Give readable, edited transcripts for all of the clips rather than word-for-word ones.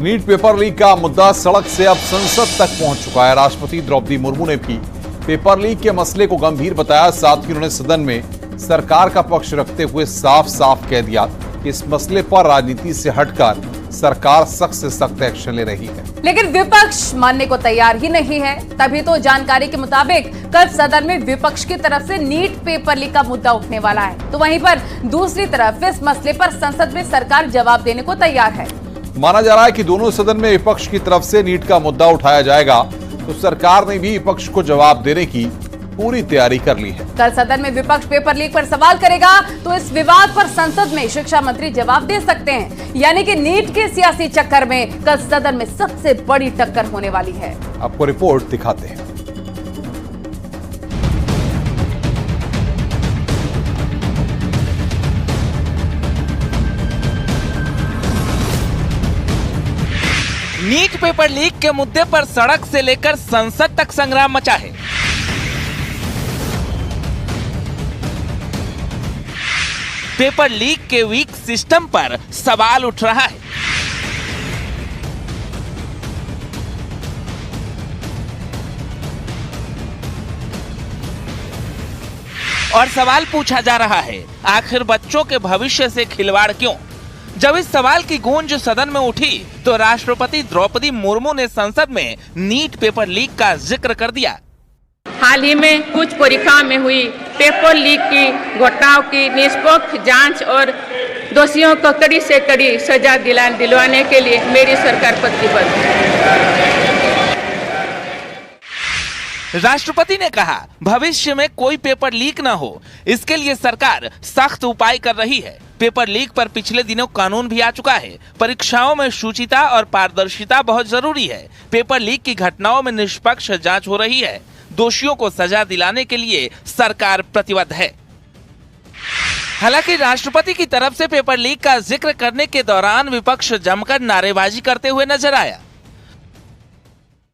NEET paper leak का मुद्दा सड़क से अब संसद तक पहुंच चुका है। राष्ट्रपति द्रौपदी मुर्मू ने भी पेपर लीक के मसले को गंभीर बताया। साथ ही उन्होंने सदन में सरकार का पक्ष रखते हुए साफ साफ कह दिया कि इस मसले पर राजनीति से हटकर सरकार सख्त से सख्त एक्शन ले रही है। लेकिन विपक्ष मानने को तैयार ही नहीं है। तभी तो जानकारी के मुताबिक कल सदन में विपक्ष की तरफ से नीट पेपर लीक का मुद्दा उठने वाला है, तो वहीं पर दूसरी तरफ इस मसले पर संसद में सरकार जवाब देने को तैयार है। माना जा रहा है कि दोनों सदन में विपक्ष की तरफ से नीट का मुद्दा उठाया जाएगा, तो सरकार ने भी विपक्ष को जवाब देने की पूरी तैयारी कर ली है। कल सदन में विपक्ष पेपर लीक पर सवाल करेगा तो इस विवाद पर संसद में शिक्षा मंत्री जवाब दे सकते हैं। यानी कि नीट के सियासी चक्कर में कल सदन में सबसे बड़ी टक्कर होने वाली है। आपको रिपोर्ट दिखाते हैं। नीट पेपर लीक के मुद्दे पर सड़क से लेकर संसद तक संग्राम मचा है। पेपर लीक के वीक सिस्टम पर सवाल उठ रहा है। और सवाल पूछा जा रहा है, आखिर बच्चों के भविष्य से खिलवाड़ क्यों? जब इस सवाल की गूंज सदन में उठी तो राष्ट्रपति द्रौपदी मुर्मू ने संसद में नीट पेपर लीक का जिक्र कर दिया। हाल ही में कुछ परीक्षाओं में हुई पेपर लीक की घटनाओं की निष्पक्ष जांच और दोषियों को कड़ी से कड़ी सजा दिलवाने के लिए मेरी सरकार प्रतिबद्ध है। राष्ट्रपति ने कहा, भविष्य में कोई पेपर लीक न हो, इसके लिए सरकार सख्त उपाय कर रही है। पेपर लीक पर पिछले दिनों कानून भी आ चुका है। परीक्षाओं में शुचिता और पारदर्शिता बहुत जरूरी है। पेपर लीक की घटनाओं में निष्पक्ष जांच हो रही है। दोषियों को सजा दिलाने के लिए सरकार प्रतिबद्ध है। हालांकि राष्ट्रपति की तरफ से पेपर लीक का जिक्र करने के दौरान विपक्ष जमकर नारेबाजी करते हुए नजर आया।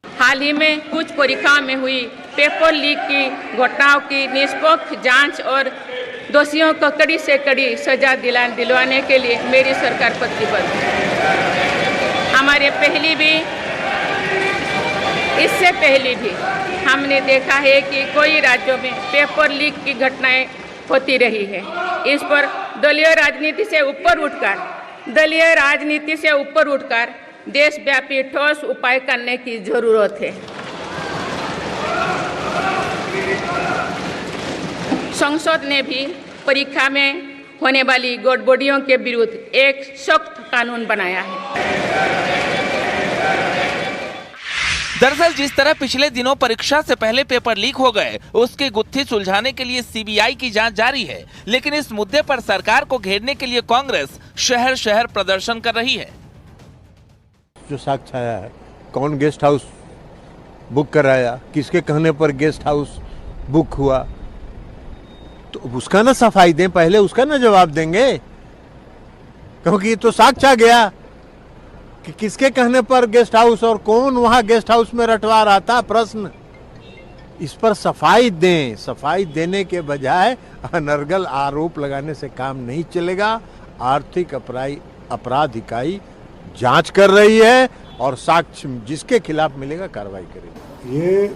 हाल ही में कुछ परीक्षाओं में हुई पेपर लीक की घटनाओं की निष्पक्ष जांच और दोषियों को कड़ी से कड़ी सजा दिलवाने के लिए मेरी सरकार प्रतिबद्ध है। हमारे इससे पहले भी हमने देखा है कि कई राज्यों में पेपर लीक की घटनाएं होती रही है। इस पर दलीय राजनीति से ऊपर उठकर देशव्यापी ठोस उपाय करने की जरूरत है। संसद ने भी परीक्षा में होने वाली गड़बड़ियों के विरुद्ध एक सख्त कानून बनाया है। दरअसल जिस तरह पिछले दिनों परीक्षा से पहले पेपर लीक हो गए, उसकी गुत्थी सुलझाने के लिए सीबीआई की जांच जारी है। लेकिन इस मुद्दे पर सरकार को घेरने के लिए कांग्रेस शहर शहर प्रदर्शन कर रही है। जो साक्ष्य आया है, कौन गेस्ट हाउस बुक कराया, किसके कहने पर गेस्ट हाउस बुक हुआ, तो उसका ना सफाई दें, पहले उसका ना जवाब देंगे, क्योंकि तो साक्ष्य आ गया कि किसके कहने पर गेस्ट हाउस और कौन वहां गेस्ट हाउस में रटवा रहा था। प्रश्न इस पर सफाई दें। सफाई देने के बजाय अनर्गल आरोप लगाने से काम नहीं चलेगा। आर्थिक अपराध इकाई जांच कर रही है और साक्ष्य जिसके खिलाफ मिलेगा कार्रवाई करेगी। ये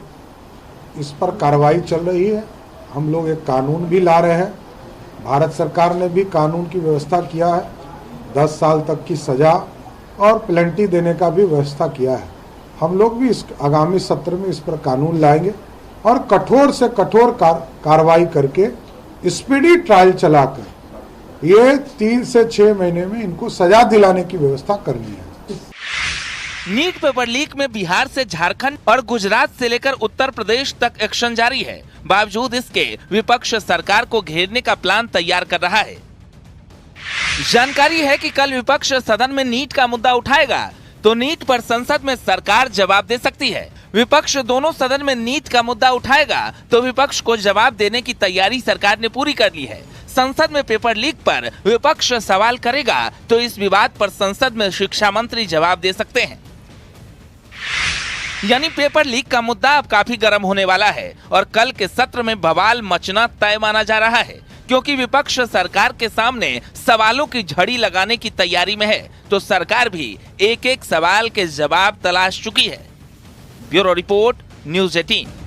इस पर कार्रवाई चल रही है। हम लोग एक कानून भी ला रहे हैं। भारत सरकार ने भी कानून की व्यवस्था किया है। 10 साल तक की सजा और पेनल्टी देने का भी व्यवस्था किया है। हम लोग भी इस आगामी सत्र में इस पर कानून लाएंगे और कठोर से कठोर कार्रवाई करके स्पीडी ट्रायल चलाकर ये 3 से 6 महीने में इनको सजा दिलाने की व्यवस्था करनी है। नीट पेपर लीक में बिहार से झारखंड और गुजरात से लेकर उत्तर प्रदेश तक एक्शन जारी है। बावजूद इसके विपक्ष सरकार को घेरने का प्लान तैयार कर रहा है। जानकारी है कि कल विपक्ष सदन में नीट का मुद्दा उठाएगा, तो नीट पर संसद में सरकार जवाब दे सकती है। विपक्ष दोनों सदन में नीट का मुद्दा उठाएगा तो विपक्ष को जवाब देने की तैयारी सरकार ने पूरी कर ली है। संसद में पेपर लीक पर विपक्ष सवाल करेगा तो इस विवाद पर संसद में शिक्षा मंत्री जवाब दे सकते हैं। यानी पेपर लीक का मुद्दा अब काफी गर्म होने वाला है और कल के सत्र में बवाल मचना तय माना जा रहा है। क्योंकि विपक्ष सरकार के सामने सवालों की झड़ी लगाने की तैयारी में है, तो सरकार भी एक एक सवाल के जवाब तलाश चुकी है। Bureau report, news 18।